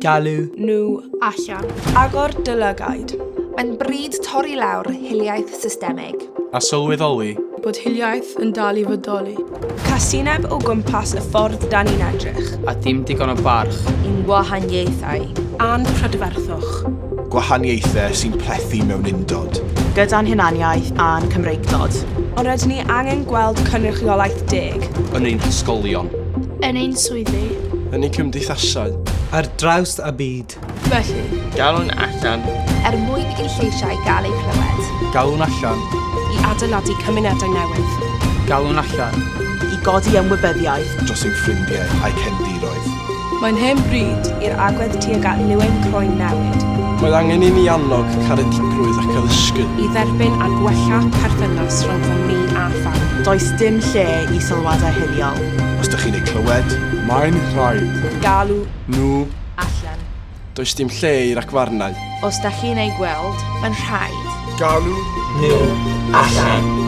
Galw nhw allan. Agor dylygaid. Mae'n bryd torri lawr hiliaeth systemig. A sylweddoli Bod hiliaeth yn dal i fodoli. Casineb o gwmpas y ffordd da ni'n edrych. A dim digon o barch. Un gwahaniaethau. A'n prydferthwch. Gwahaniaethau sy'n plethu mewn undod. Gyda'n hunaniaeth a'n Cymreicdod. Ond rydyn ni angen gweld cynrychiolaeth deg. yn ein hysgolion. Yn ein swyddi. Yn ein cymdeithasau. ar draws y byd. Felly, Galwn allan. Mwyn i'r lleisiau gael eu clywed. Galwn allan. I adeiladu cymunedau newydd. Galwn allan. I godi ymwybyddiaeth. Dros ein ffrindiau a'i cefndiroedd. mae'n hen bryd I'r agwedd tuag at lywyn croen newid. Mae angen i ni annog caredigrwydd ac addysgu. I dderbyn a gwella perthynas rhwng ni a pham. Does dim lle i sylwadau hiliol. Os ydych chi'n ei clywed, Mae'n rhaid. Galw Nhw. Allan. does dim lle i'r agfarnau. Os da chi'n ei gweld, mae'n rhaid. Galw Nhw allan.